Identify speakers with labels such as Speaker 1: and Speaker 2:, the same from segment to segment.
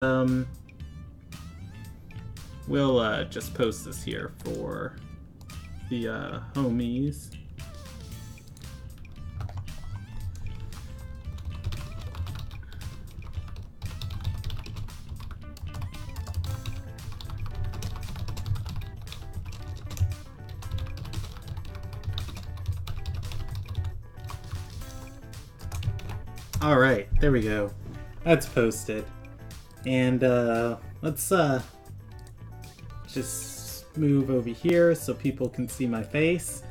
Speaker 1: Um, we'll just post this here for the homies. All right, there we go. That's posted. And let's just move over here so people can see my face.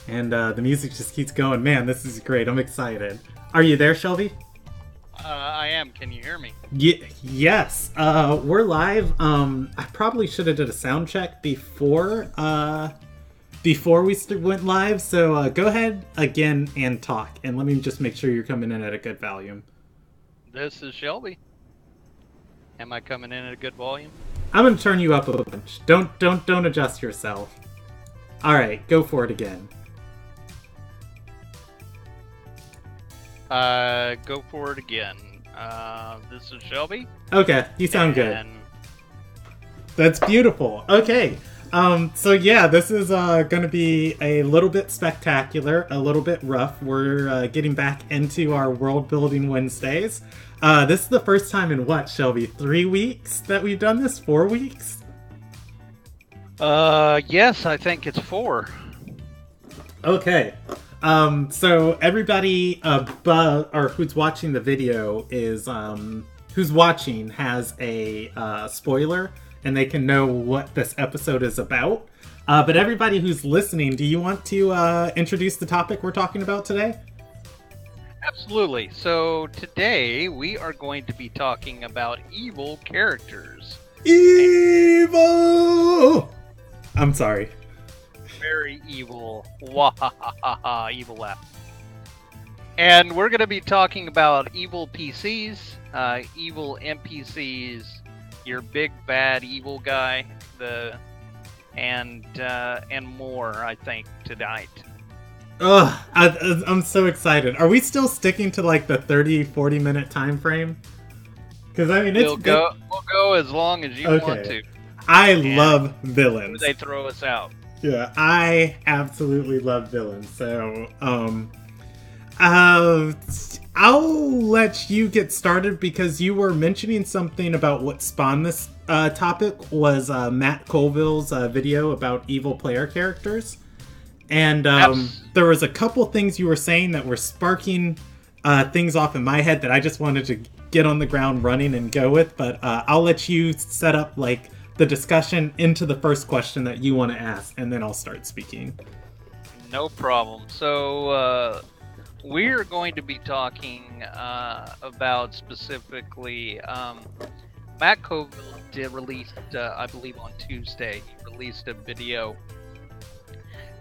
Speaker 1: And the music just keeps going. Man, this is great. I'm excited. Are you there, Shelby?
Speaker 2: I am. Can you hear me?
Speaker 1: Yes. We're live. I probably should have did a sound check before we went live. So go ahead again and talk. And let me just make sure you're coming in at a good volume.
Speaker 2: This is Shelby. Am I coming in at a good volume?
Speaker 1: I'm gonna turn you up a bunch. Don't adjust yourself. All right, go for it again.
Speaker 2: Go for it again. This is Shelby.
Speaker 1: Okay, you sound good. That's beautiful. Okay. So yeah, this is gonna be a little bit spectacular, a little bit rough. We're getting back into our world building Wednesdays. This is the first time in what, Shelby? 3 weeks that we've done this? 4 weeks?
Speaker 2: Yes, I think it's 4.
Speaker 1: Okay. So everybody or who's watching the video is who's watching has a spoiler, and they can know what this episode is about. But everybody who's listening, do you want to introduce the topic we're talking about today?
Speaker 2: Absolutely. So today we are going to be talking about evil characters.
Speaker 1: Evil! I'm sorry.
Speaker 2: Very evil. Wahahaha, evil laugh. And we're going to be talking about evil PCs, evil NPCs, your big bad evil guy, and more, I think, tonight.
Speaker 1: Ugh, I'm so excited. Are we still sticking to like the 30-40 minute time frame? Because I mean,
Speaker 2: we'll go as long as you want to.
Speaker 1: I love villains.
Speaker 2: They throw us out.
Speaker 1: Yeah, I absolutely love villains. So, I'll let you get started because you were mentioning something about what spawned this topic was Matt Colville's video about evil player characters. And there was a couple things you were saying that were sparking things off in my head that I just wanted to get on the ground running and go with. But I'll let you set up like the discussion into the first question that you want to ask, and then I'll start speaking.
Speaker 2: No problem. So we're going to be talking about specifically Matt Colville did release, I believe on Tuesday, he released a video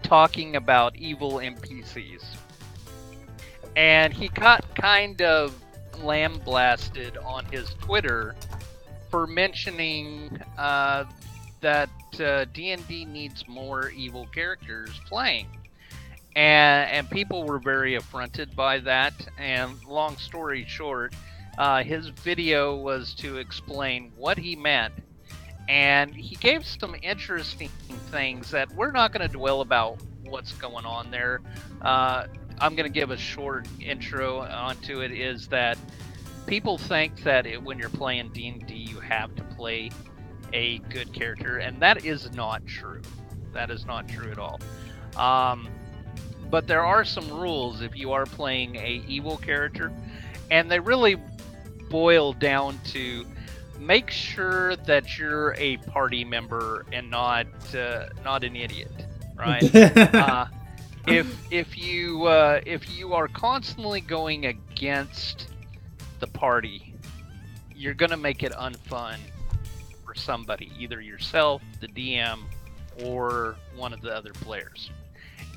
Speaker 2: talking about evil NPCs. And he got kind of lambasted on his Twitter for mentioning that D&D needs more evil characters playing. And people were very affronted by that. And long story short, his video was to explain what he meant. And he gave some interesting things that we're not going to dwell about what's going on there. I'm going to give a short intro onto it, is that people think that when you're playing D&D, you have to play a good character, and that is not true. That is not true at all. But there are some rules if you are playing a evil character, and they really boil down to make sure that you're a party member and not an idiot, right? If you are constantly going against the party, you're gonna make it unfun for somebody, either yourself, the DM, or one of the other players.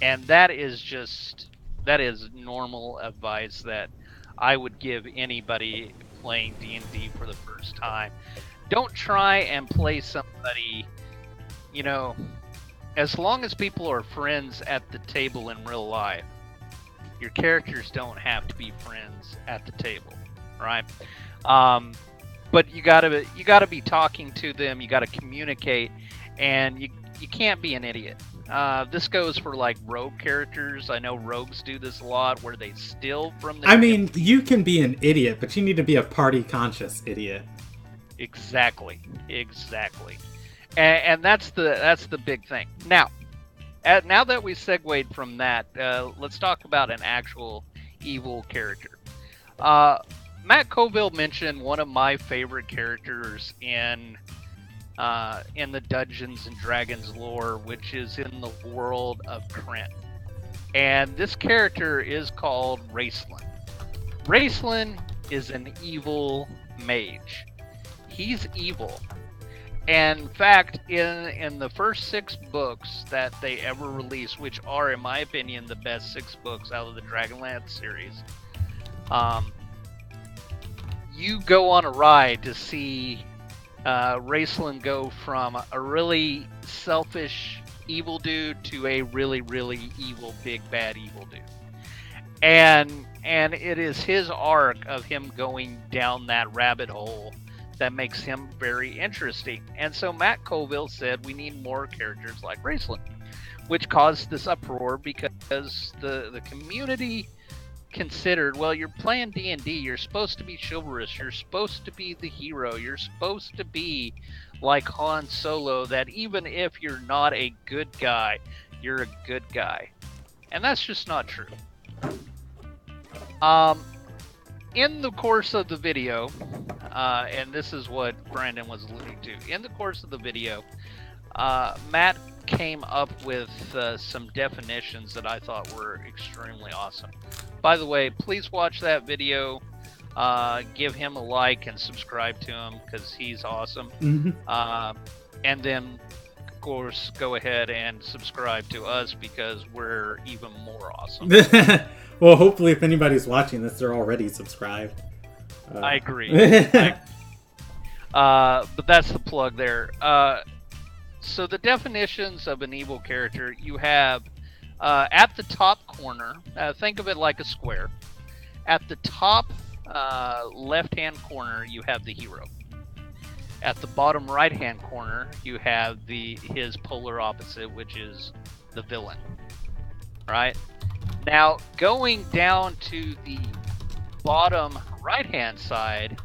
Speaker 2: And that is normal advice that I would give anybody playing D&D for the first time. Don't try and play somebody, as long as people are friends at the table in real life, your characters don't have to be friends at the table, right? but you gotta be talking to them. You gotta communicate, and you can't be an idiot. This goes for like rogue characters. I know rogues do this a lot, where they steal from the.
Speaker 1: I mean, you can be an idiot, but you need to be a party conscious idiot.
Speaker 2: Exactly, and that's the big thing. Now that we segued from that, let's talk about an actual evil character. Matt Colville mentioned one of my favorite characters in the Dungeons and Dragons lore, which is in the world of Krynn. And this character is called Raceland. Raceland is an evil mage. He's evil. And in fact, in the first 6 books that they ever released, which are, in my opinion, the best 6 books out of the Dragonlance series, you go on a ride to see Raceland go from a really selfish evil dude to a really, really evil, big bad evil dude. And it is his arc of him going down that rabbit hole that makes him very interesting. And so Matt Colville said we need more characters like Raceland, which caused this uproar because the community considered, well, you're playing D&D, you're supposed to be chivalrous, you're supposed to be the hero, you're supposed to be like Han Solo, that even if you're not a good guy, you're a good guy. And that's just not true. In the course of the video, and this is what Brandon was alluding to, in the course of the video, Matt came up with some definitions that I thought were extremely awesome. By the way, please watch that video, give him a like and subscribe to him because he's awesome. And then, of course, go ahead and subscribe to us because we're even more awesome.
Speaker 1: Well, hopefully if anybody's watching this, they're already subscribed.
Speaker 2: I agree. But that's the plug there. So the definitions of an evil character, you have at the top corner, think of it like a square. At the top left-hand corner, you have the hero. At the bottom right-hand corner, you have his polar opposite, which is the villain. Right? Now, going down to the bottom right-hand side,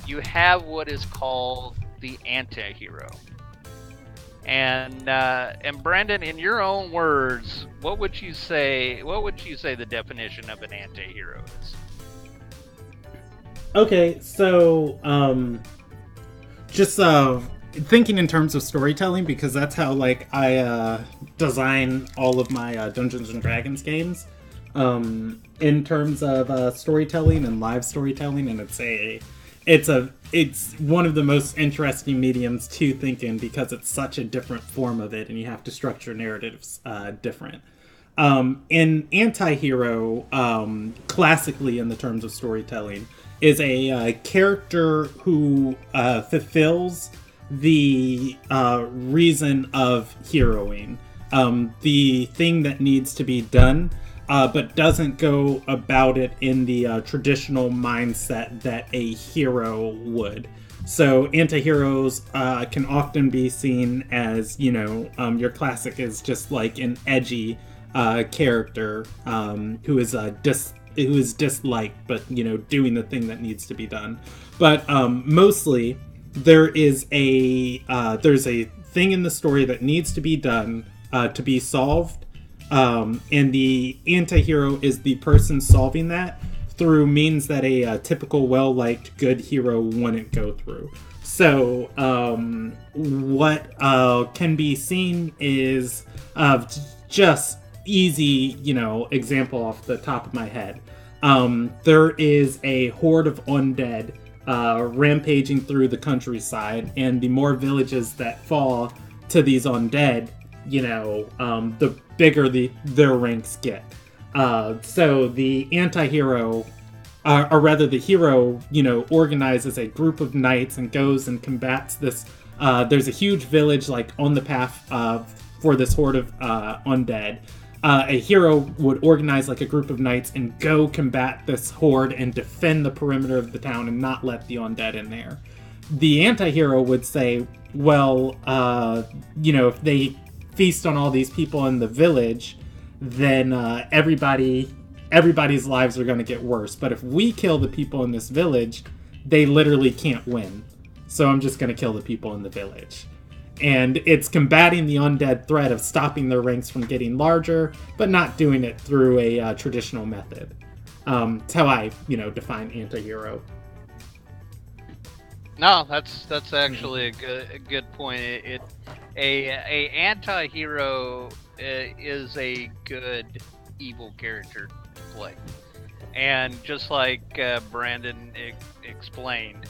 Speaker 2: you have what is called the anti-hero. And Brandon, in your own words, what would you say the definition of an anti-hero is?
Speaker 1: Okay, so just thinking in terms of storytelling, because that's how like I design all of my Dungeons and Dragons games. In terms of storytelling and live storytelling, and it's one of the most interesting mediums to think in because it's such a different form of it, and you have to structure narratives different. An anti-hero, classically in the terms of storytelling, is a character who fulfills the reason of heroing, the thing that needs to be done, but doesn't go about it in the traditional mindset that a hero would. So anti-heroes can often be seen as, your classic is just like an edgy character who is disliked, but doing the thing that needs to be done. But mostly there's a thing in the story that needs to be done to be solved. And the anti-hero is the person solving that through means that a typical well-liked good hero wouldn't go through. So what can be seen is just easy, example off the top of my head. There is a horde of undead rampaging through the countryside, and the more villages that fall to these undead, the bigger their ranks get. So the anti-hero, or rather the hero, organizes a group of knights and goes and combats this. There's a huge village like on the path for this horde of undead. A hero would organize like a group of knights and go combat this horde and defend the perimeter of the town and not let the undead in there. the anti-hero would say, well, you know, if they feast on all these people in the village, then everybody's lives are going to get worse. But if we kill the people in this village, they literally can't win. So I'm just going to kill the people in the village. And it's combating the undead threat of stopping their ranks from getting larger, but not doing it through a traditional method. That's how I, you know, define anti-hero.
Speaker 2: No, that's actually a good point. A anti-hero is a good evil character to play, and just like Brandon explained,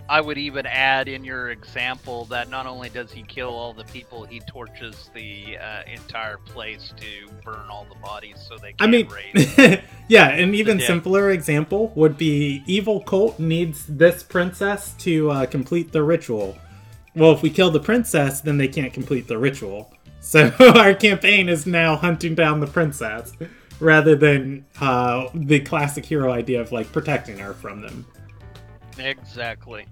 Speaker 2: I would even add in your example that not only does he kill all the people, he torches the entire place to burn all the bodies so they can't raid.
Speaker 1: Yeah, an even simpler example would be evil cult needs this princess to complete the ritual. Well, if we kill the princess, then they can't complete the ritual. So our campaign is now hunting down the princess, rather than the classic hero idea of like protecting her from them.
Speaker 2: Exactly.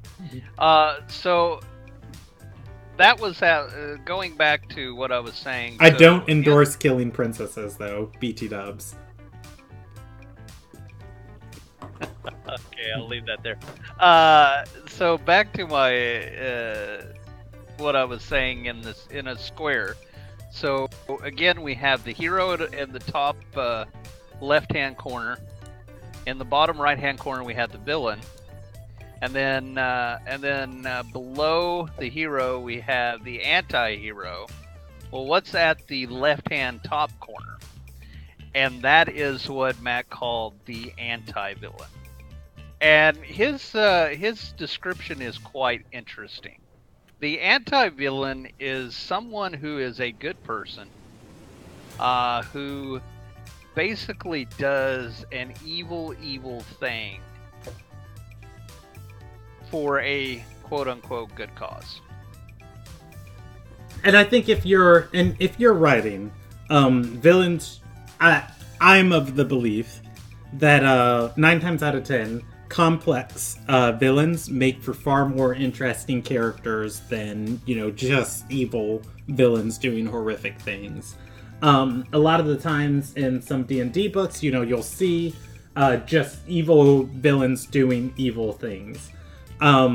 Speaker 2: So that was going back to what I was saying.
Speaker 1: I don't endorse killing princesses, though. BT dubs.
Speaker 2: Okay, I'll leave that there. So back to my what I was saying in a square. So again, we have the hero in the top left-hand corner. In the bottom right-hand corner, we have the villain. And then below the hero, we have the anti-hero. Well, what's at the left-hand top corner? And that is what Matt called the anti-villain. And his description is quite interesting. The anti-villain is someone who is a good person, who basically does an evil thing for a quote-unquote good cause.
Speaker 1: And I think if you're writing villains, I'm of the belief that 9 times out of 10, complex villains make for far more interesting characters than, you know, just evil villains doing horrific things. A lot of the times in some D&D books, you know, you'll see just evil villains doing evil things. A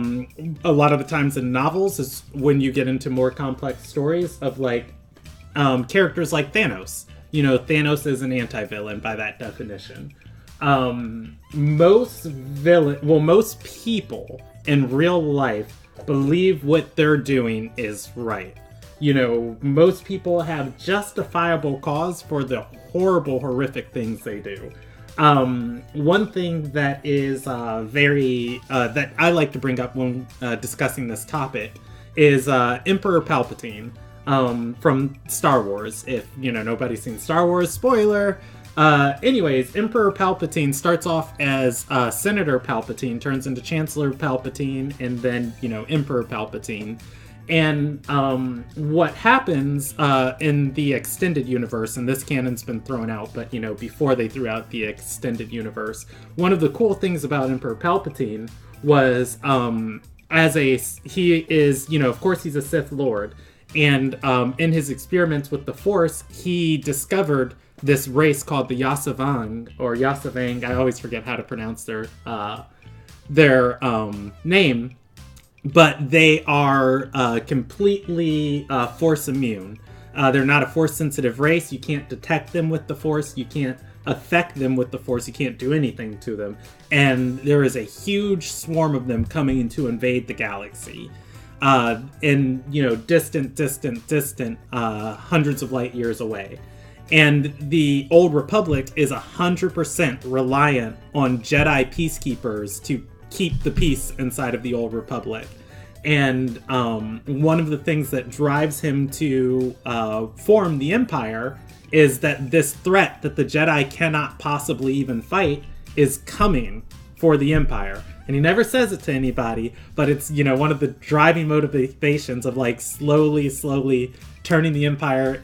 Speaker 1: lot of the times in novels is when you get into more complex stories of like characters like Thanos. You know, Thanos is an anti-villain by that definition. Most people in real life believe what they're doing is right. You know, most people have justifiable cause for the horrible, horrific things they do. One thing that is that I like to bring up when discussing this topic is Emperor Palpatine from Star Wars. If, you know, nobody's seen Star Wars, spoiler! Anyways, Emperor Palpatine starts off as Senator Palpatine, turns into Chancellor Palpatine, and then, you know, Emperor Palpatine. And what happens in the extended universe, and this canon's been thrown out, but, you know, before they threw out the extended universe, one of the cool things about Emperor Palpatine was, he is, you know, of course he's a Sith Lord, and in his experiments with the Force, he discovered this race called the Yasavang, I always forget how to pronounce their name, but they are completely Force immune. They're not a Force-sensitive race. You can't detect them with the Force. You can't affect them with the Force. You can't do anything to them. And there is a huge swarm of them coming to invade the galaxy. In, you know, distant, hundreds of light years away. And the Old Republic is 100% reliant on Jedi peacekeepers to keep the peace inside of the Old Republic. And one of the things that drives him to form the Empire is that this threat that the Jedi cannot possibly even fight is coming for the Empire. And he never says it to anybody, but it's, you know, one of the driving motivations of, like, slowly turning the Empire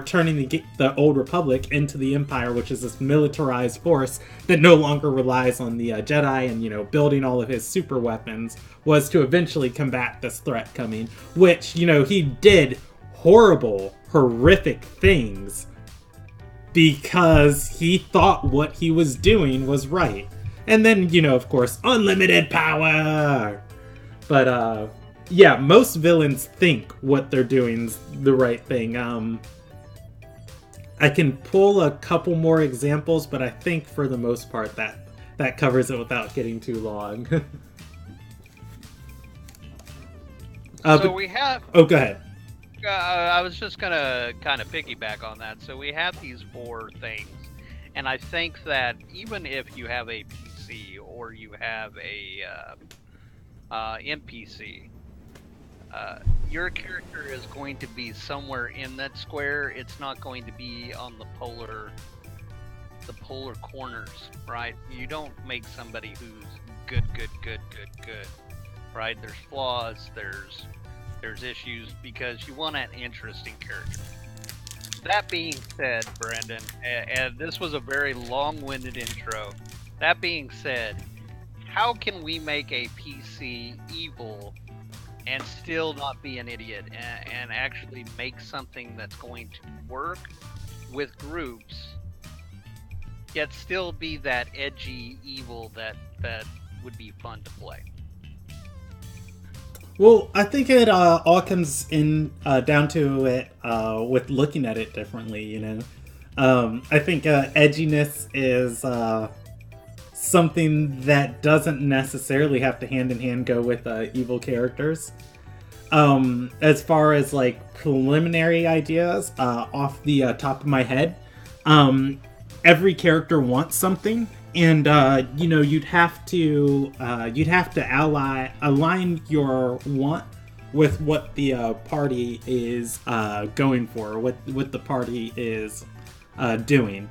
Speaker 1: turning the Old Republic into the Empire, which is this militarized force that no longer relies on the Jedi and, you know, building all of his super weapons, was to eventually combat this threat coming, which, you know, he did horrible, horrific things because he thought what he was doing was right. And then, you know, of course, unlimited power! But, yeah, most villains think what they're doing's the right thing. I can pull a couple more examples, but I think for the most part that covers it without getting too long.
Speaker 2: So we have...
Speaker 1: Oh, go ahead.
Speaker 2: I was just gonna kind of piggyback on that. So we have these 4 things, and I think that even if you have a PC or you have a NPC, your character is going to be somewhere in that square. It's not going to be on the polar corners, right? You don't make somebody who's good, right? There's flaws, there's issues, because you want an interesting character. That being said, Brandon, and this was a very long-winded intro. That being said, how can we make a PC evil and still not be an idiot, and actually make something that's going to work with groups, yet still be that edgy evil that would be fun to play?
Speaker 1: Well, I think it all comes in down to it with looking at it differently, you know. I think edginess is something that doesn't necessarily have to hand-in-hand go with evil characters. As far as, like, preliminary ideas, off the top of my head, every character wants something, and you know, you'd have to align your want with what the party is going for, what the party is doing.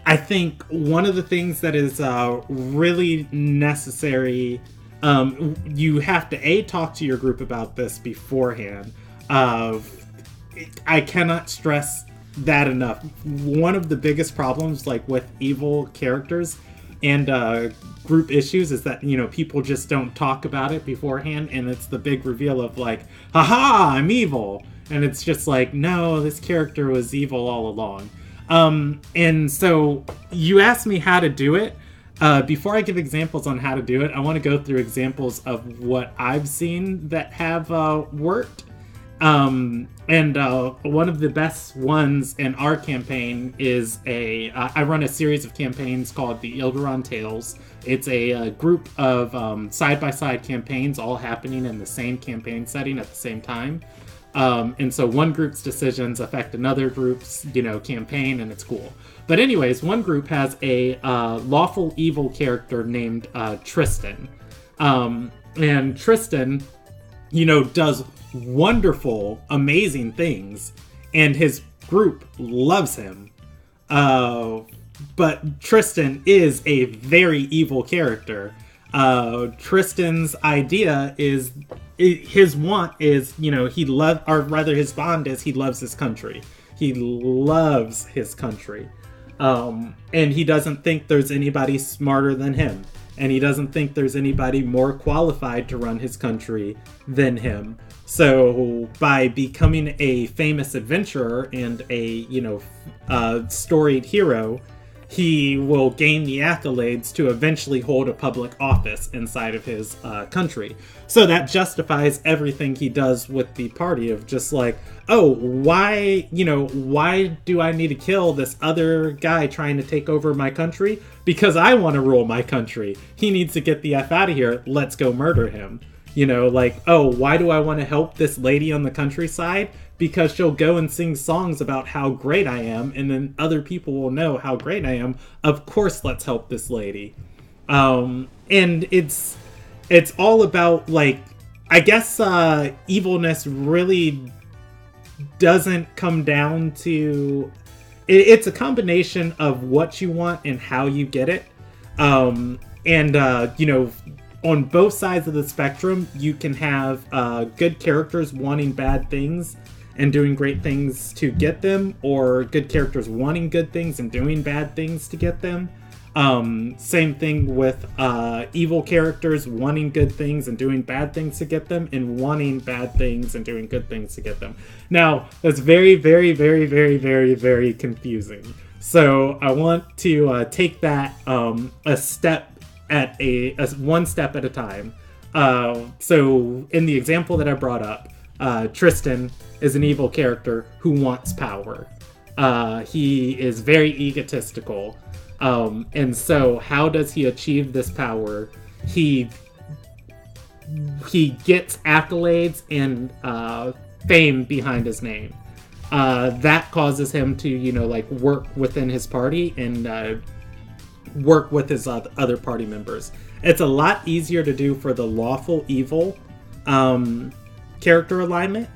Speaker 1: I think one of the things that is really necessary, you have to talk to your group about this beforehand. I cannot stress that enough. One of the biggest problems, like, with evil characters and group issues is that, you know, people just don't talk about it beforehand, and it's the big reveal of, like, haha, I'm evil, and it's just like, no, this character was evil all along. And so you asked me how to do it. Before I give examples on how to do it, I want to go through examples of what I've seen that have worked. And one of the best ones in our campaign is I run a series of campaigns called the Ilderon Tales. It's a group of side-by-side campaigns all happening in the same campaign setting at the same time. And so one group's decisions affect another group's, you know, campaign, and it's cool. But anyways, one group has a lawful evil character named Tristan. And Tristan, you know, does wonderful, amazing things, and his group loves him. But Tristan is a very evil character. Tristan's idea is, his want is, you know, his bond is he loves his country. He loves his country. And he doesn't think there's anybody smarter than him. And he doesn't think there's anybody more qualified to run his country than him. So by becoming a famous adventurer and a, you know, storied hero, he will gain the accolades to eventually hold a public office inside of his country. So that justifies everything he does with the party of just like, oh, why do I need to kill this other guy trying to take over my country? Because I want to rule my country. He needs to get the F out of here. Let's go murder him. You know, like, oh, why do I want to help this lady on the countryside? Because she'll go and sing songs about how great I am, and then other people will know how great I am. Of course, let's help this lady. And it's all about, like, I guess evilness really doesn't come down to... It's a combination of what you want and how you get it. You know, on both sides of the spectrum, you can have good characters wanting bad things and doing great things to get them, or good characters wanting good things and doing bad things to get them. Same thing with evil characters wanting good things and doing bad things to get them, and wanting bad things and doing good things to get them. Now, that's very, very, very, very, very, very confusing. So I want to take that a step at one step at a time. So in the example that I brought up, Tristan is an evil character who wants power. He is very egotistical. And so how does he achieve this power? He gets accolades and fame behind his name. That causes him to, you know, like, work within his party and work with his other party members. It's a lot easier to do for the lawful evil character alignment.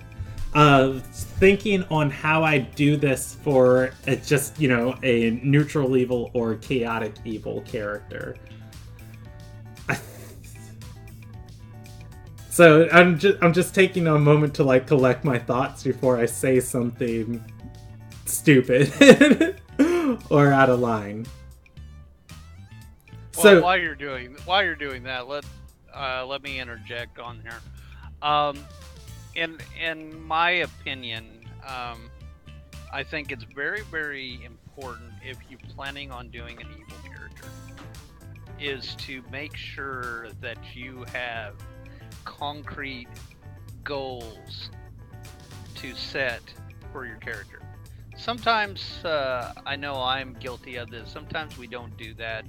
Speaker 1: Thinking on how I do this for just, you know, a neutral evil or chaotic evil character. So I'm just taking a moment to, like, collect my thoughts before I say something stupid or out of line.
Speaker 2: Well,
Speaker 1: so
Speaker 2: while you're doing that, let me interject on here. In my opinion, I think it's very, very important, if you're planning on doing an evil character, is to make sure that you have concrete goals to set for your character. Sometimes, I know I'm guilty of this, sometimes we don't do that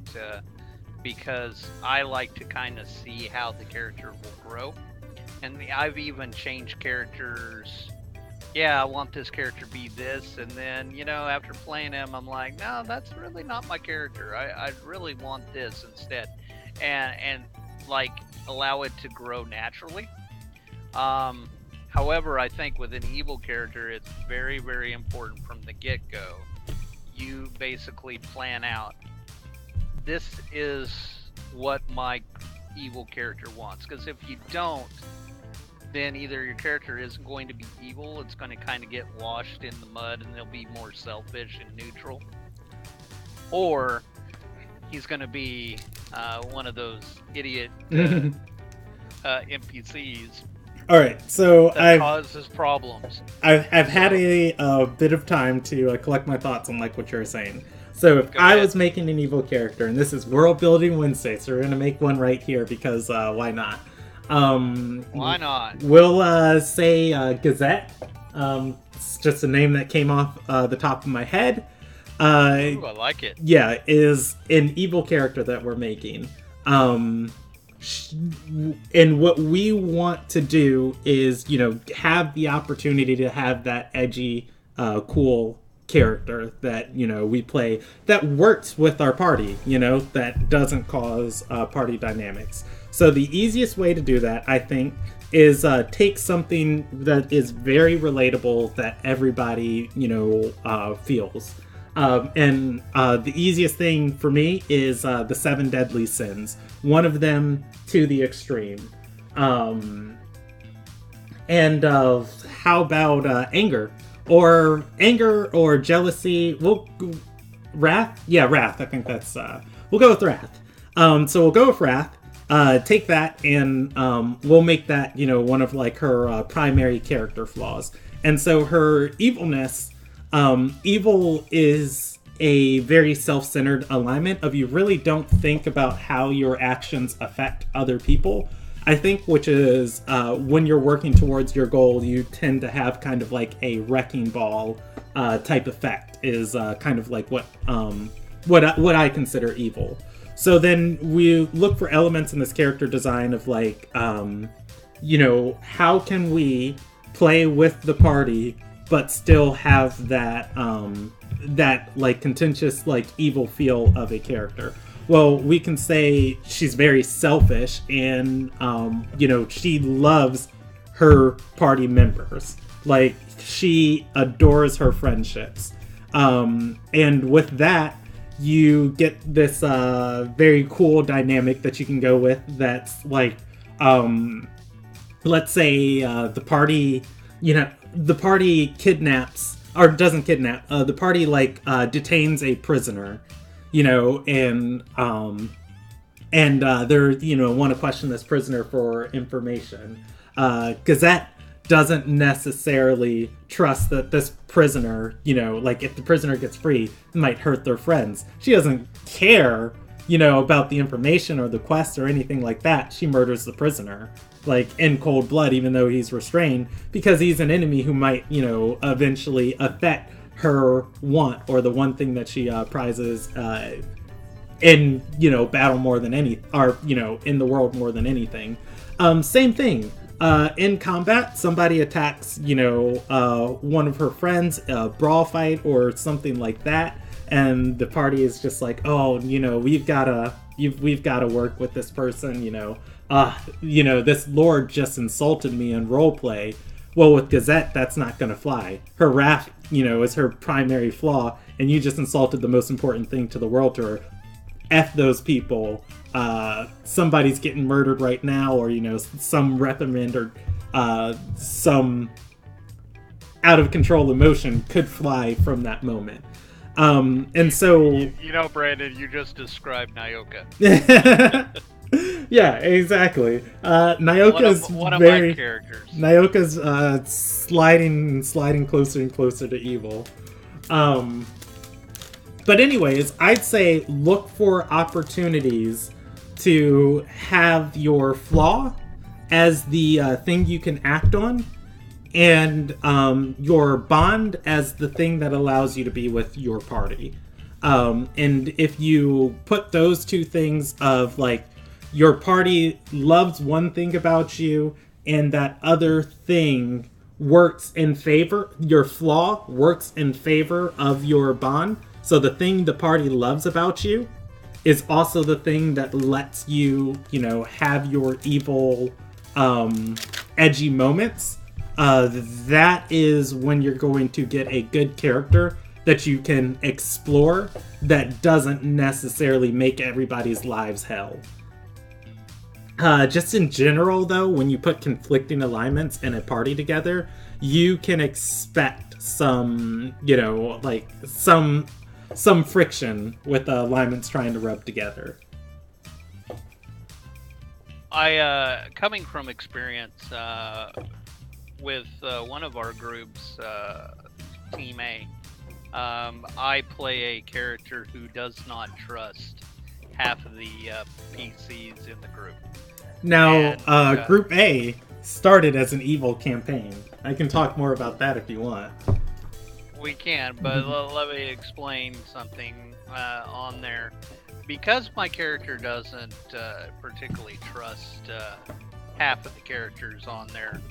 Speaker 2: because I like to kind of see how the character will grow. And I've even changed characters. Yeah, I want this character to be this, and then, you know, after playing him, I'm like, no, that's really not my character. I really want this instead, and like allow it to grow naturally. However, I think with an evil character, it's very, very important from the get-go. You basically plan out, this is what my evil character wants, because if you don't, then either your character isn't going to be evil, it's going to kind of get washed in the mud and they'll be more selfish and neutral, or he's going to be one of those idiot NPCs.
Speaker 1: All right, so
Speaker 2: that causes problems.
Speaker 1: I've had a bit of time to collect my thoughts on, like, what you're saying. So if I was making an evil character, and this is World Building Wednesday, so we're gonna make one right here because why not?
Speaker 2: Why not?
Speaker 1: We'll say Gazette. It's just a name that came off the top of my head.
Speaker 2: Ooh, I like it.
Speaker 1: Yeah, is an evil character that we're making. And what we want to do is, you know, have the opportunity to have that edgy, cool character that, you know, we play that works with our party, you know, that doesn't cause party dynamics. So the easiest way to do that, I think, is take something that is very relatable that everybody, you know, feels. And the easiest thing for me is the 7 deadly sins. One of them to the extreme. And how about anger? Or jealousy? Wrath? Yeah, wrath. I think that's... we'll go with wrath. So we'll go with wrath. Take that and we'll make that, you know, one of, like, her primary character flaws. And so her evilness... evil is a very self-centered alignment of you really don't think about how your actions affect other people. I think, which is when you're working towards your goal, you tend to have kind of like a wrecking ball type effect is kind of like what I consider evil. So then we look for elements in this character design of, like, you know, how can we play with the party but still have that that, like, contentious, like, evil feel of a character. Well, we can say she's very selfish and, you know, she loves her party members. Like, she adores her friendships. And with that, you get this very cool dynamic that you can go with. That's like, let's say the party, the party kidnaps, or doesn't kidnap, the party like detains a prisoner, and they're want to question this prisoner for information. Gazette doesn't necessarily trust that this prisoner, like if the prisoner gets free, it might hurt their friends. She doesn't care, about the information or the quest or anything like that. She murders the prisoner, like in cold blood, even though he's restrained, because he's an enemy who might, eventually affect her want, or the one thing that she prizes in, battle more than any, or, in the world more than anything. Same thing. In combat, somebody attacks, one of her friends, a brawl fight or something like that, and the party is just like, oh, we've gotta work with this person, this lord just insulted me in roleplay. Well, with Gazette, that's not gonna fly. Her wrath, is her primary flaw, and you just insulted the most important thing to the world to her. F those people. Somebody's getting murdered right now, or some reprimand or some out of control emotion could fly from that moment. And so
Speaker 2: Brandon, you just described Nyoka.
Speaker 1: Yeah, exactly. Nyoka's
Speaker 2: one of my characters.
Speaker 1: Nyoka's sliding closer and closer to evil. But anyways, I'd say look for opportunities to have your flaw as the thing you can act on, and your bond as the thing that allows you to be with your party. And if you put those two things of like, your party loves one thing about you, and that other thing works in favor, your flaw works in favor of your bond. So the thing the party loves about you is also the thing that lets you, have your evil, edgy moments. That is when you're going to get a good character that you can explore that doesn't necessarily make everybody's lives hell. Just in general, though, when you put conflicting alignments in a party together, you can expect some, some friction with the alignments trying to rub together.
Speaker 2: I, coming from experience with one of our groups, Team A, I play a character who does not trust half of the PCs in the group.
Speaker 1: Now, Group A started as an evil campaign. I can talk more about that if you want.
Speaker 2: We can, but let me explain something on there. Because my character doesn't particularly trust half of the characters on there,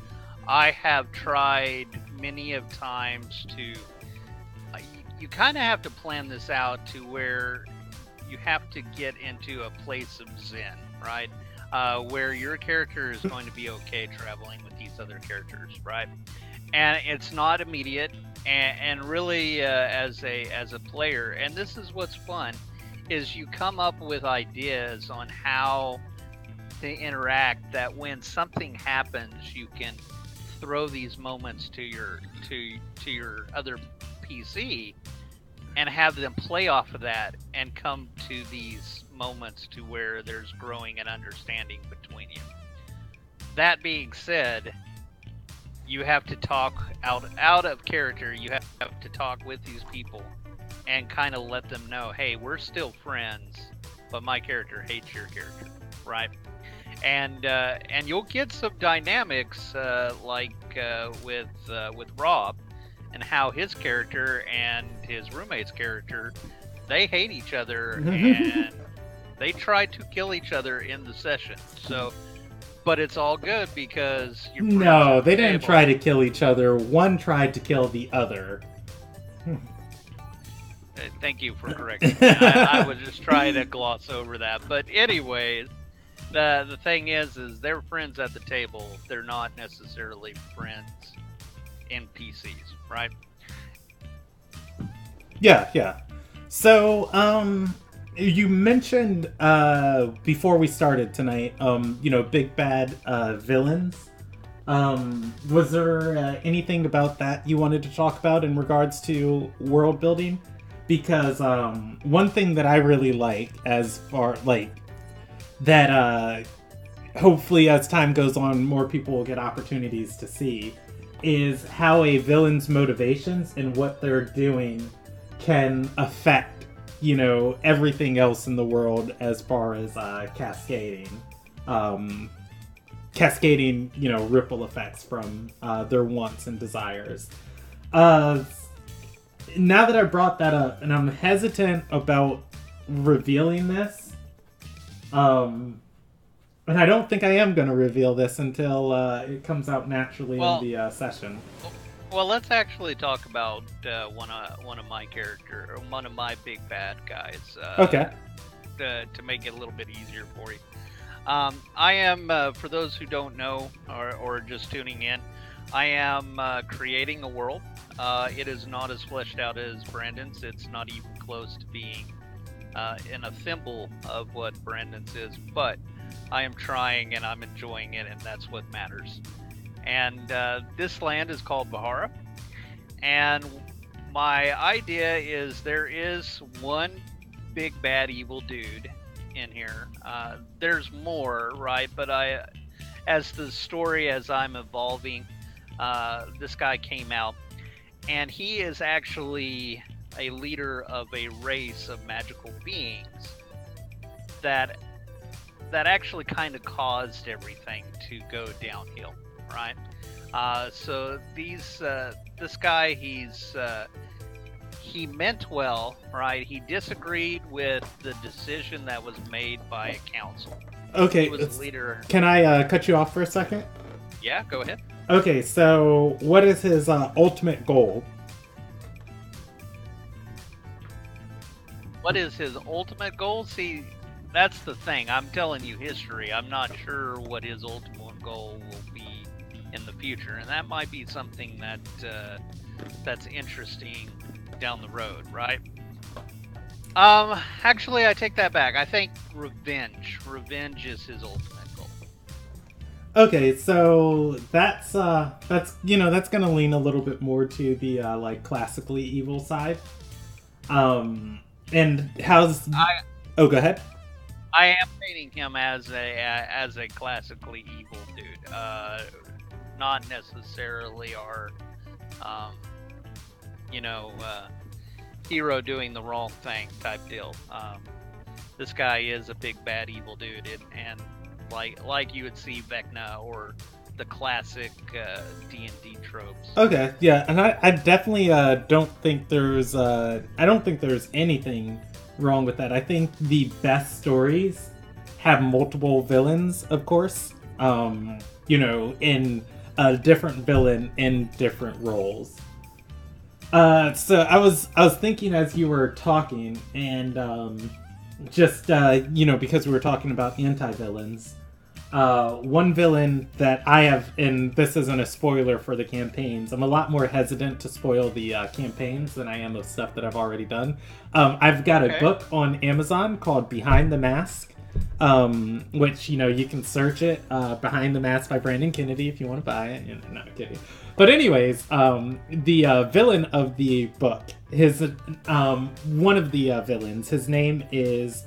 Speaker 2: I have tried many of times to... you kind of have to plan this out to where you have to get into a place of zen, right? Where your character is going to be okay traveling with these other characters, right? And it's not immediate, and really as a player, and this is what's fun, is you come up with ideas on how to interact, that when something happens, you can throw these moments to your other PC and have them play off of that and come to these moments to where there's growing and understanding between you. That being said, you have to talk out of character. You have to talk with these people and kind of let them know, hey, we're still friends, but my character hates your character, right? And you'll get some dynamics like with Rob, and how his character and his roommate's character, they hate each other and they try to kill each other in the session. So, but it's all good because you're
Speaker 1: no, they didn't try to kill each other. One tried to kill the other.
Speaker 2: Thank you for correcting me. I was just trying to gloss over that. But anyways, the thing is they're friends at the table. They're not necessarily friends in PCs, right?
Speaker 1: Yeah. So, you mentioned before we started tonight, big bad villains. Was there anything about that you wanted to talk about in regards to world building? Because one thing that I really like, as far that hopefully as time goes on, more people will get opportunities to see, is how a villain's motivations and what they're doing can affect, everything else in the world as far as cascading, ripple effects from their wants and desires. Now that I brought that up, and I'm hesitant about revealing this, and I don't think I am going to reveal this until it comes out naturally in the session.
Speaker 2: Well, let's actually talk about one of my big bad guys.
Speaker 1: Okay.
Speaker 2: To make it a little bit easier for you. I am, for those who don't know or just tuning in, I am creating a world. It is not as fleshed out as Brandon's. It's not even close to being in a thimble of what Brandon's is, but I am trying and I'm enjoying it, and that's what matters. And this land is called Bahara, and my idea is there is one big bad evil dude in here. There's more, right? But as I'm evolving, this guy came out, and he is actually a leader of a race of magical beings that actually kind of caused everything to go downhill, right? So this guy, he meant well, right? He disagreed with the decision that was made by a council.
Speaker 1: Okay,
Speaker 2: he was a leader.
Speaker 1: Can I cut you off for a second?
Speaker 2: Yeah, go ahead.
Speaker 1: Okay, so what is his ultimate goal?
Speaker 2: What is his ultimate goal? See, that's the thing. I'm telling you history. I'm not sure what his ultimate goal will be in the future, and that might be something that's interesting down the road, right? Actually, I take that back. I think revenge. Revenge is his ultimate goal.
Speaker 1: Okay, so that's gonna lean a little bit more to the classically evil side. And how's go ahead.
Speaker 2: I am painting him as a classically evil dude. Not necessarily our hero doing the wrong thing type deal. This guy is a big bad evil dude, and like you would see Vecna or the classic D&D tropes.
Speaker 1: Okay, yeah, and I definitely don't think there's anything wrong with that. I think the best stories have multiple villains, of course. In a different villain in different roles. So I was thinking as you were talking, and because we were talking about anti-villains, one villain that I have, and this isn't a spoiler for the campaigns, I'm a lot more hesitant to spoil the campaigns than I am of stuff that I've already done. I've got a book on Amazon called Behind the Mask, which, you can search it, Behind the Mask by Brandon Kennedy if you want to buy it. No, I'm kidding. But anyways, the villain of the book, one of the villains, his name is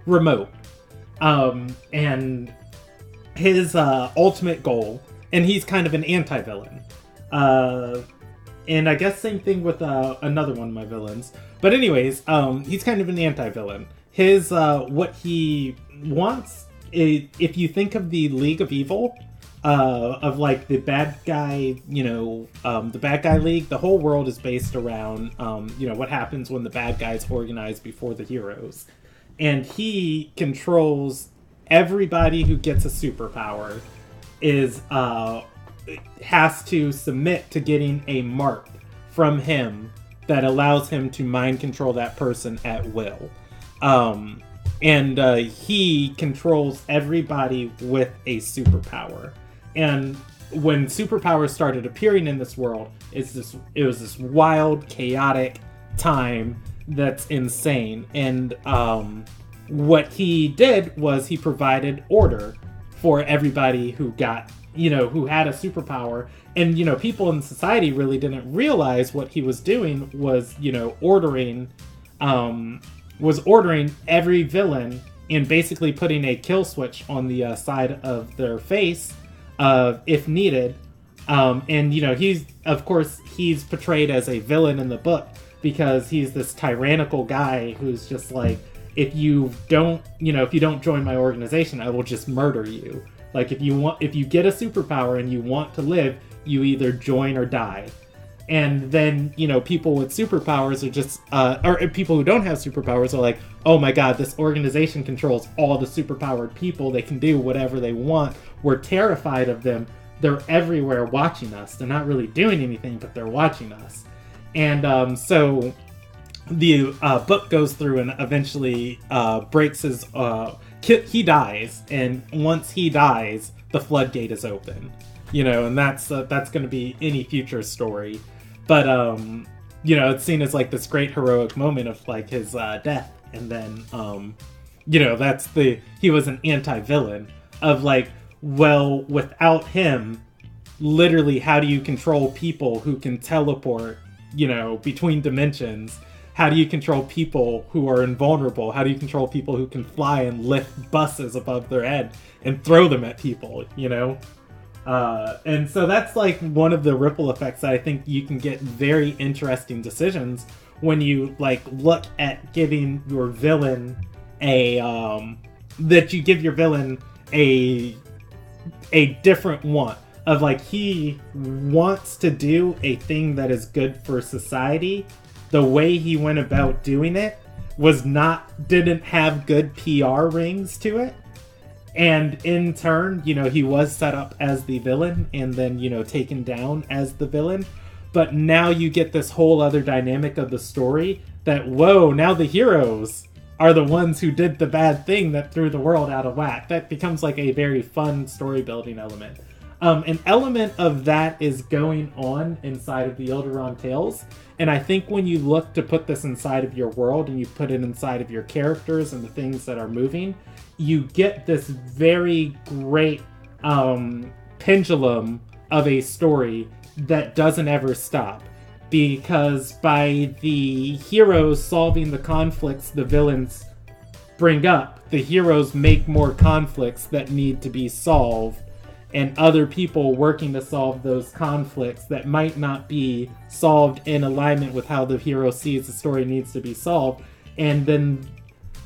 Speaker 1: Remote. And his ultimate goal, and he's kind of an anti-villain. And I guess same thing with another one of my villains. But anyways, he's kind of an anti-villain. His, what he wants, if you think of the League of Evil, of the bad guy, the bad guy league, the whole world is based around, what happens when the bad guys organize before the heroes. And he controls everybody who gets a superpower has to submit to getting a mark from him that allows him to mind control that person at will. And he controls everybody with a superpower. And when superpowers started appearing in this world, it was this wild, chaotic time that's insane. And what he did was he provided order for everybody who got, who had a superpower. And, people in society really didn't realize what he was doing was, ordering every villain and basically putting a kill switch on the side of their face if needed. And, he's portrayed as a villain in the book because he's this tyrannical guy who's just like, if you don't join my organization, I will just murder you. Like, if you get a superpower and you want to live, you either join or die. And then, people with superpowers are just, or people who don't have superpowers are like, oh my god, this organization controls all the superpowered people. They can do whatever they want. We're terrified of them. They're everywhere watching us. They're not really doing anything, but they're watching us. And so the book goes through and eventually breaks his... he dies, and once he dies, the floodgate is open. And that's going to be any future story. But, it's seen as, like, this great heroic moment of, like, his death. And then, he was an anti-villain of, like, well, without him, literally, how do you control people who can teleport, between dimensions? How do you control people who are invulnerable? How do you control people who can fly and lift buses above their head and throw them at people, And so that's like one of the ripple effects that I think you can get very interesting decisions when you like look at giving your villain a different want of like he wants to do a thing that is good for society. The way he went about doing it didn't have good PR rings to it. And in turn, he was set up as the villain and then, taken down as the villain. But now you get this whole other dynamic of the story that, whoa, now the heroes are the ones who did the bad thing that threw the world out of whack. That becomes like a very fun story building element. An element of that is going on inside of the Elderon Tales. And I think when you look to put this inside of your world and you put it inside of your characters and the things that are moving, you get this very great pendulum of a story that doesn't ever stop. Because by the heroes solving the conflicts the villains bring up, the heroes make more conflicts that need to be solved, and other people working to solve those conflicts that might not be solved in alignment with how the hero sees the story needs to be solved. And then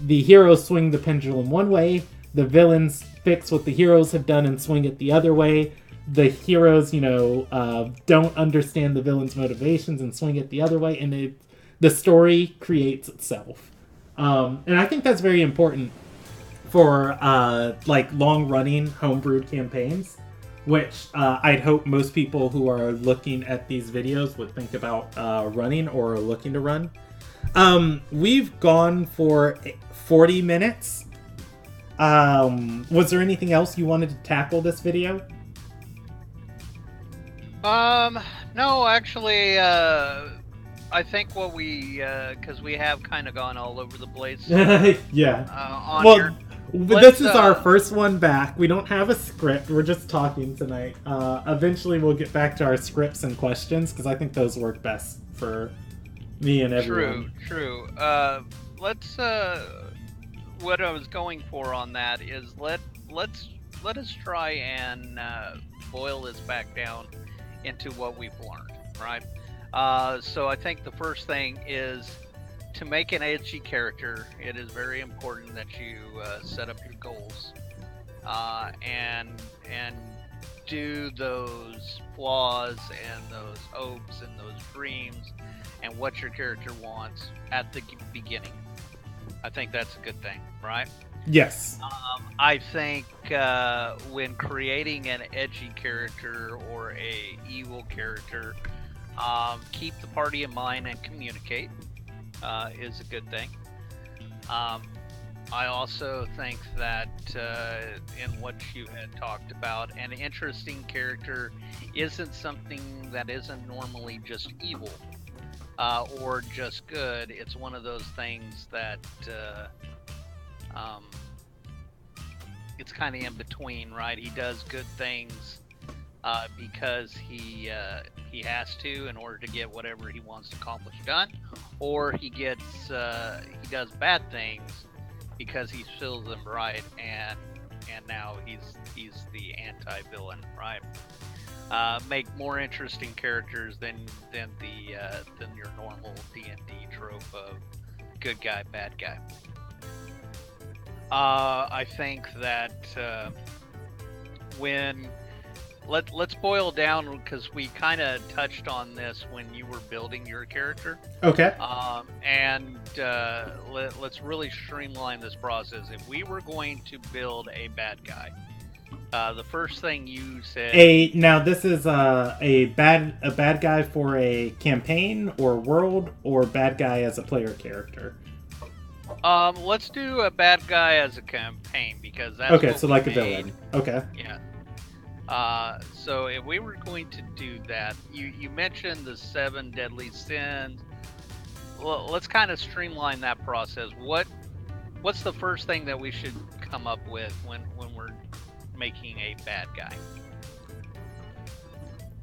Speaker 1: the heroes swing the pendulum one way, the villains fix what the heroes have done and swing it the other way. The heroes, don't understand the villains' motivations and swing it the other way, and the story creates itself. And I think that's very important for long-running homebrewed campaigns, which I'd hope most people who are looking at these videos would think about running or are looking to run. We've gone for 40 minutes. Was there anything else you wanted to tackle this video?
Speaker 2: No, actually, I think what because we have kind of gone all over the place.
Speaker 1: Yeah. This is our first one back. We don't have a script. We're just talking tonight. Eventually we'll get back to our scripts and questions, because I think those work best for me and everyone.
Speaker 2: True. Let's, what I was going for on that is let us try and boil this back down into what we've learned, right? So I think the first thing is to make an edgy character. It is very important that you set up your goals and do those flaws and those hopes and those dreams and what your character wants at the beginning. I think that's a good thing, right?
Speaker 1: Yes.
Speaker 2: I think when creating an edgy character or a evil character, keep the party in mind and communicate is a good thing. I also think that in what you had talked about, an interesting character isn't something that isn't normally just evil. or just good. It's one of those things that it's kind of in between, right? He does good things because he has to in order to get whatever he wants to accomplish done, or he does bad things because he feels them right, and now he's the anti-villain, right? Make more interesting characters than your normal D&D trope of good guy, bad guy. I think that when let's boil down, because we kind of touched on this when you were building your character.
Speaker 1: Okay.
Speaker 2: Let's really streamline this process. If we were going to build a bad guy, the first thing you said.
Speaker 1: Now this is a bad guy for a campaign or world, or bad guy as a player character.
Speaker 2: Let's do a bad guy as a campaign, because that's
Speaker 1: okay.
Speaker 2: What
Speaker 1: So
Speaker 2: we
Speaker 1: like
Speaker 2: made.
Speaker 1: A villain. Okay.
Speaker 2: Yeah. So if we were going to do that, you mentioned the 7 deadly sins. Well, let's kind of streamline that process. What's the first thing that we should come up with when we're making a bad guy?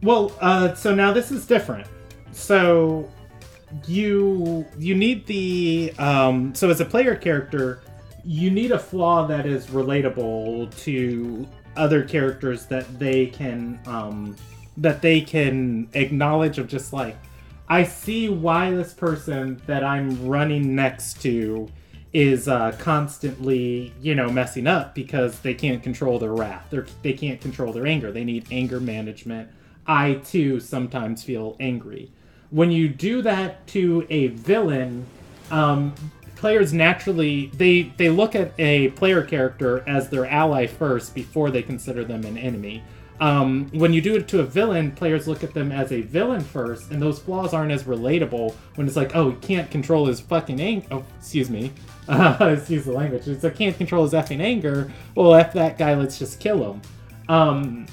Speaker 1: Well, so now this is different. So you need the so as a player character, you need a flaw that is relatable to other characters, that they can acknowledge, of just like, I see why this person that I'm running next to is constantly, messing up, because they can't control their wrath. They can't control their anger. They need anger management. I too sometimes feel angry. When you do that to a villain, players naturally, they look at a player character as their ally first before they consider them an enemy. When you do it to a villain, players look at them as a villain first, and those flaws aren't as relatable when it's like, oh, he can't control his fucking anger. Oh, excuse me. Excuse the language. It's like, can't control his effing anger. Well, F that guy, let's just kill him.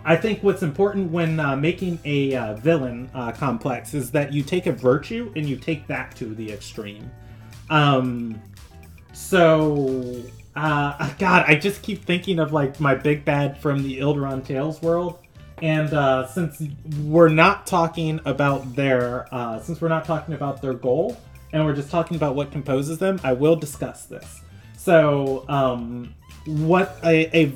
Speaker 1: I think what's important when making a villain complex is that you take a virtue and you take that to the extreme. God, I just keep thinking of like my big bad from the Ilderon Tales world, and since we're not talking about their goal, and we're just talking about what composes them, I will discuss this. So, what a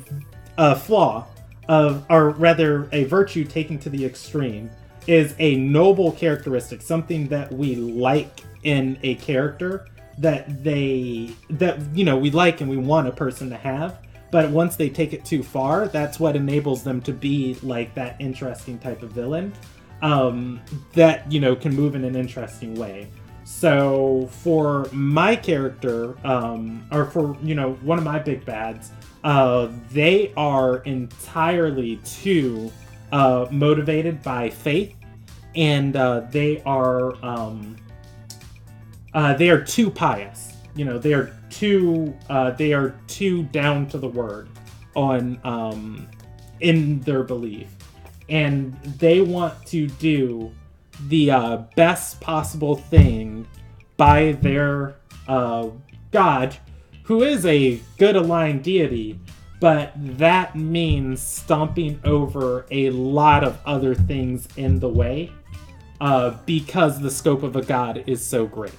Speaker 1: flaw of, or rather, a virtue taken to the extreme, is a noble characteristic, something that we like in a character, that we like and we want a person to have, but once they take it too far, that's what enables them to be like that interesting type of villain, that can move in an interesting way. So for my character, or for one of my big bads, they are entirely too motivated by faith, and they are too pious. They are too down to the word on in their belief, and they want to do the best possible thing by their God, who is a good aligned deity, but that means stomping over a lot of other things in the way, because the scope of a god is so great.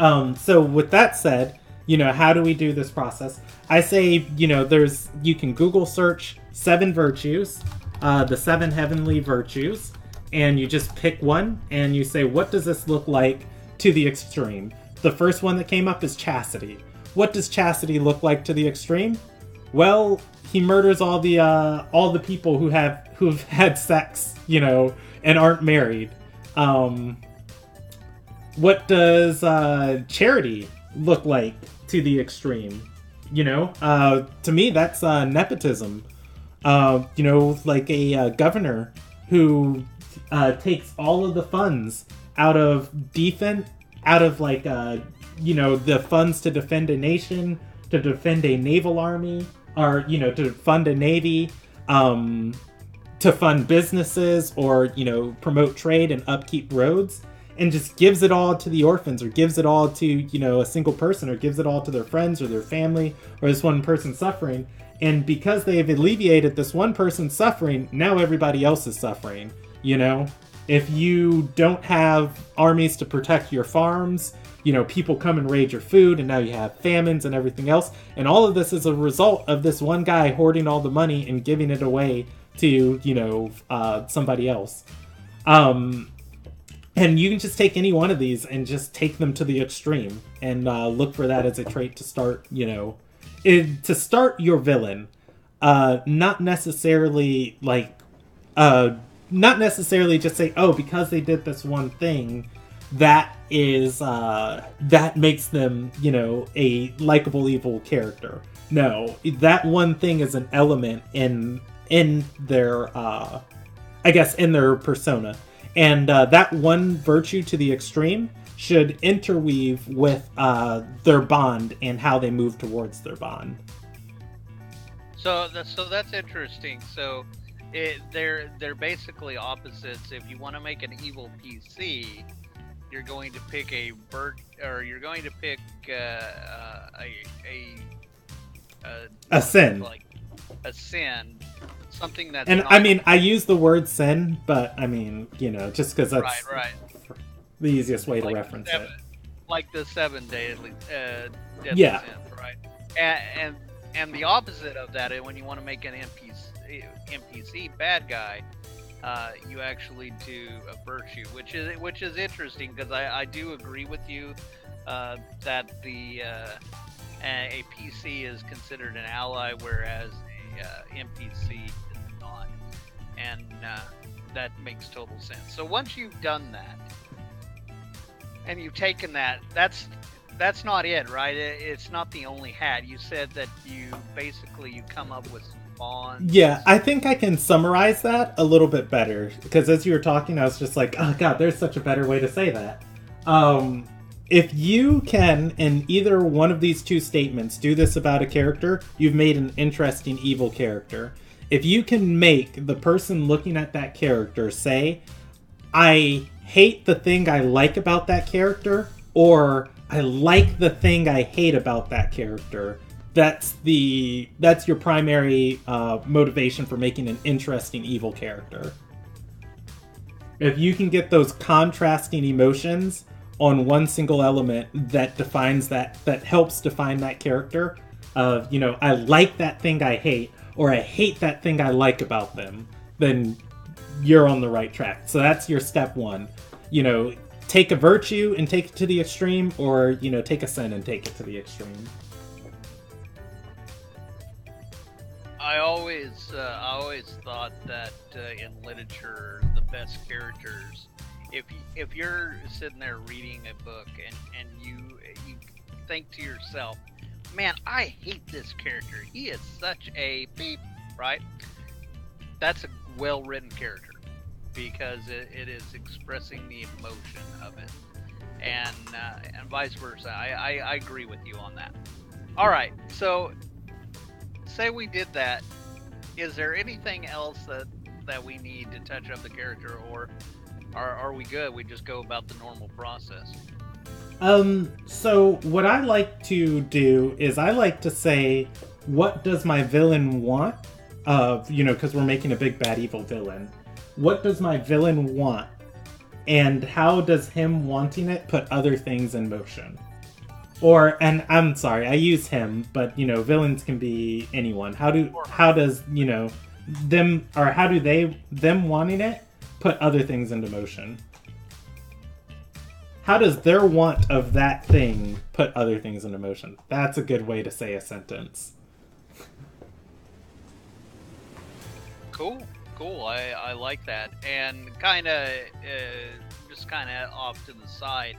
Speaker 1: So with that said, how do we do this process? I say, you can Google search 7 virtues, the 7 heavenly virtues, and you just pick one, and you say, what does this look like to the extreme? The first one that came up is chastity. What does chastity look like to the extreme? Well, he murders all the people who've had sex, and aren't married. What does charity look like to the extreme? To me, that's nepotism. Like a governor who takes all of the funds out of the funds to defend a nation, to defend a naval army, or to fund a navy, to fund businesses or, you know, promote trade and upkeep roads, and just gives it all to the orphans, or gives it all to, you know, a single person, or gives it all to their friends or their family, or this one person suffering. And because they have alleviated this one person's suffering, now everybody else is suffering, you know? If you don't have armies to protect your farms, you know, people come and raid your food, and now you have famines and everything else. And all of this is a result of this one guy hoarding all the money and giving it away to, you know, somebody else. And you can just take any one of these and just take them to the extreme, and look for that as a trait to start, you know, to start your villain. Not necessarily like, not necessarily just say, oh, because they did this one thing, that is, that makes them, you know, a likable evil character. No, that one thing is an element in their, I guess, in their persona. And that one virtue to the extreme should interweave with their bond and how they move towards their bond.
Speaker 2: So that's interesting. So they're basically opposites. If you want to make an evil PC, you're going to pick a you're going to pick
Speaker 1: a sin,
Speaker 2: like a sin. Something that's
Speaker 1: and
Speaker 2: not...
Speaker 1: I mean, I use the word sin, but I mean, you know, just because that's
Speaker 2: right.
Speaker 1: the easiest way to
Speaker 2: like
Speaker 1: reference it.
Speaker 2: Like the 7 deadly
Speaker 1: yeah.
Speaker 2: sins, right? And the opposite of that, when you want to make an NPC bad guy, you actually do a virtue, which is interesting, because I do agree with you that a PC is considered an ally, whereas a NPC is not, and that makes total sense. So once you've done that and you've taken that, that's not it, right? It's not the only hat. You said that you come up with some bonds.
Speaker 1: Yeah, I think I can summarize that a little bit better, because as you were talking, I was just like, oh god, there's such a better way to say that. If you can, in either one of these two statements, do this about a character, you've made an interesting evil character. If you can make the person looking at that character say, I hate the thing I like about that character, or I like the thing I hate about that character, that's your primary motivation for making an interesting evil character. If you can get those contrasting emotions on one single element that defines that helps define that character, of, you know, I like that thing I hate, or I hate that thing I like about them, then you're on the right track. So that's your step one. You know, take a virtue and take it to the extreme, or, you know, take a sin and take it to the extreme.
Speaker 2: I always thought that in literature, the best characters, if you're sitting there reading a book and you think to yourself, man, I hate this character, he is such a beep, right? That's a well-written character, because it is expressing the emotion of it, and vice versa. I agree with you on that. All right, so say we did that. Is there anything else that we need to touch up the character, or are we good? We just go about the normal process.
Speaker 1: So what I like to do is I like to say, what does my villain want? You know, because we're making a big bad evil villain. What does my villain want? And how does him wanting it put other things in motion? And I'm sorry, I use him, but, you know, villains can be anyone. How does, you know, them wanting it put other things into motion? How does their want of that thing put other things into motion? That's a good way to say a sentence.
Speaker 2: Cool. I like that. And just kind of off to the side,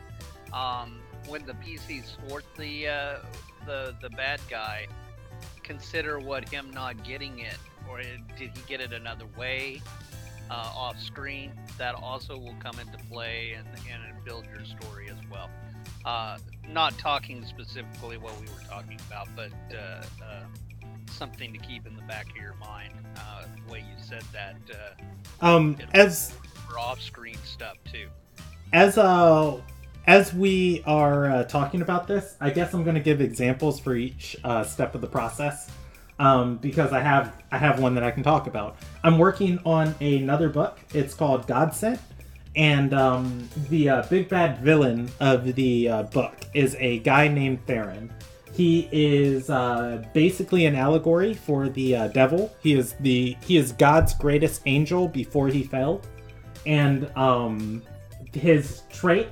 Speaker 2: when the PCs thwart the bad guy, consider what him not getting it, or did he get it another way, off screen? That also will come into play and build your story as well. Not talking specifically what we were talking about, but something to keep in the back of your mind. The way you said that.
Speaker 1: As
Speaker 2: for off-screen stuff too.
Speaker 1: As we are talking about this, I guess I'm going to give examples for each step of the process, because I have one that I can talk about. I'm working on another book. It's called Godsent, and the big bad villain of the book is a guy named Theron. He is basically an allegory for the devil. He is God's greatest angel before he fell, and his trait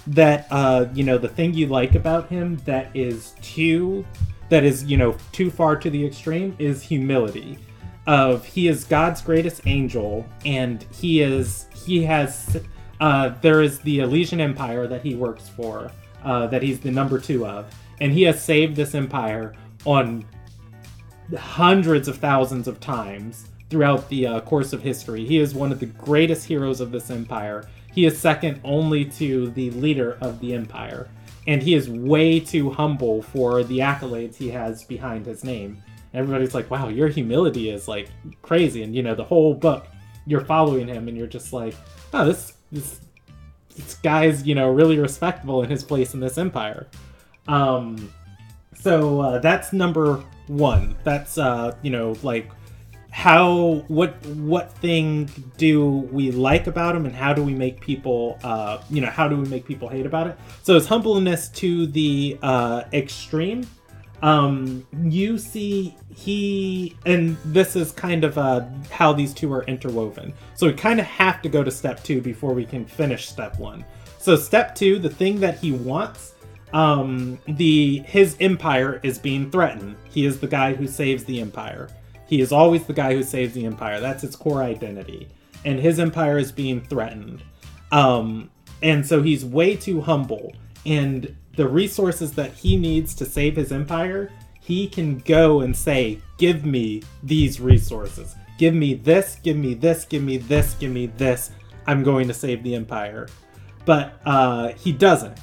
Speaker 1: that the thing you like about him that is too far to the extreme is humility. He is God's greatest angel, and there is the Elysian Empire that he works for, that he's the number 2 of, and he has saved this empire on hundreds of thousands of times throughout the course of history. He is one of the greatest heroes of this empire. He is second only to the leader of the empire, and he is way too humble for the accolades he has behind his name. Everybody's like, wow, your humility is like crazy, and the whole book you're following him and you're just like, oh, this guy's really respectable in his place in this empire. So that's number 1. That's what thing do we like about him, and how do we make people hate about it? So his humbleness to the extreme. You see, and this is kind of how these two are interwoven. So we kind of have to go to step 2 before we can finish step 1. So step 2, the thing that he wants, his empire is being threatened. He is the guy who saves the empire. He is always the guy who saves the empire. That's its core identity. And his empire is being threatened. And so he's way too humble. And the resources that he needs to save his empire, he can go and say, give me these resources. Give me this, give me this, give me this, give me this. I'm going to save the empire. But he doesn't.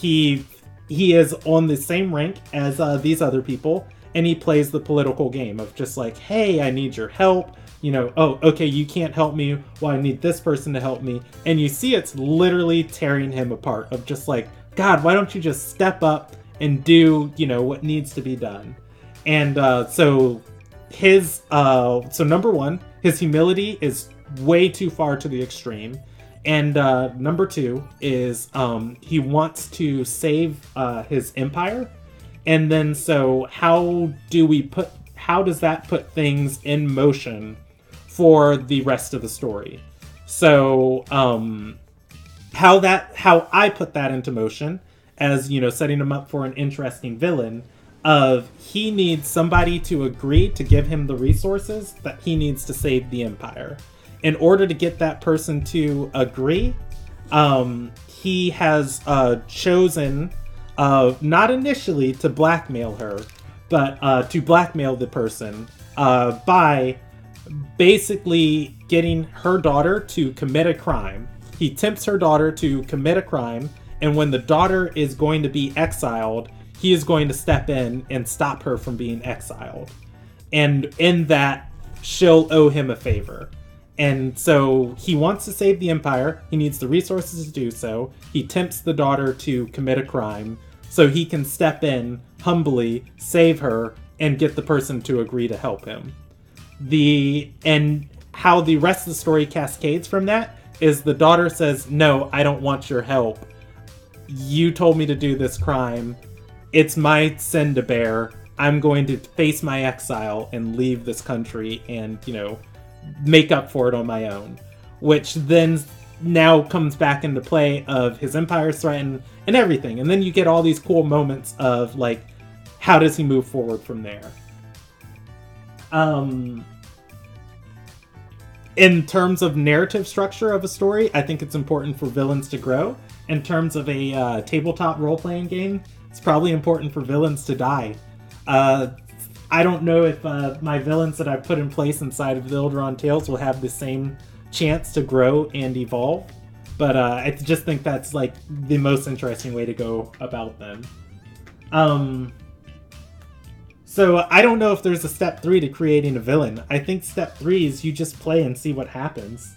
Speaker 1: He is on the same rank as these other people. And he plays the political game of just like, hey, I need your help. Oh, okay, you can't help me. Well, I need this person to help me. And you see it's literally tearing him apart of just like, God, why don't you just step up and do, what needs to be done? And so number 1, his humility is way too far to the extreme. And number 2 is he wants to save his empire. And then so how does that put things in motion for the rest of the story? So how I put that into motion as, setting him up for an interesting villain of he needs somebody to agree to give him the resources that he needs to save the empire. In order to get that person to agree, he has chosen not initially to blackmail her, but to blackmail the person by basically getting her daughter to commit a crime. He tempts her daughter to commit a crime, and when the daughter is going to be exiled, he is going to step in and stop her from being exiled. And in that, she'll owe him a favor. And so he wants to save the empire. He needs the resources to do so. He tempts the daughter to commit a crime so he can step in humbly, save her, and get the person to agree to help him. And how the rest of the story cascades from that is the daughter says, no, I don't want your help. You told me to do this crime. It's my sin to bear. I'm going to face my exile and leave this country and, make up for it on my own. Which then now comes back into play of his empire's threatened and everything. And then you get all these cool moments of, like, how does he move forward from there? In terms of narrative structure of a story, I think it's important for villains to grow. In terms of a tabletop role-playing game, it's probably important for villains to die. I don't know if my villains that I've put in place inside of the Elderon Tales will have the same chance to grow and evolve, but I just think that's like the most interesting way to go about them. So I don't know if there's a step 3 to creating a villain. I think step 3 is you just play and see what happens.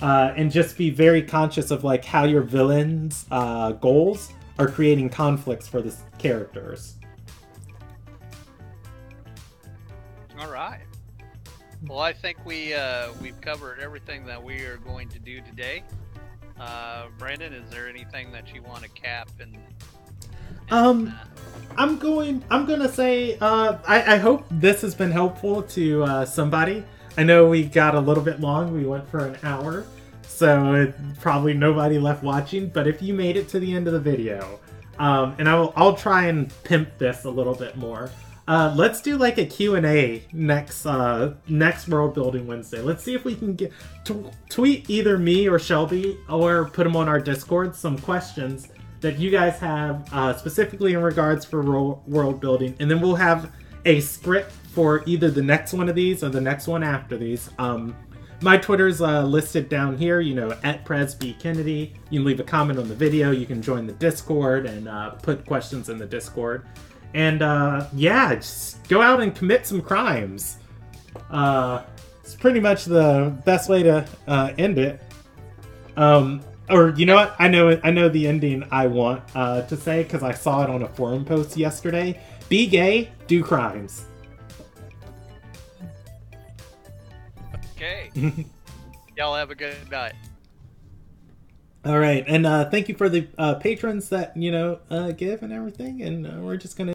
Speaker 1: And just be very conscious of like how your villains' goals are creating conflicts for the characters.
Speaker 2: All right. Well, I think we've covered everything that we are going to do today. Brandon, is there anything that you want to cap
Speaker 1: I'm gonna say I hope this has been helpful to somebody. I know we got a little bit long. We went for an hour, so probably nobody left watching. But if you made it to the end of the video, and I'll try and pimp this a little bit more. Let's do like a Q&A next World Building Wednesday. Let's see if we can get tweet either me or Shelby or put them on our Discord some questions that you guys have specifically in regards for world building, and then we'll have a script for either the next one of these or the next one after these. My Twitter's listed down here, you know, @PresBKennedy. You can leave a comment on the video, you can join the Discord and put questions in the Discord. And yeah, just go out and commit some crimes. It's pretty much the best way to end it. Or you know what? I know the ending I want to say because I saw it on a forum post yesterday. Be gay, do crimes.
Speaker 2: Okay. Y'all have a good night.
Speaker 1: All right, and thank you for the patrons that give and everything. And we're just gonna.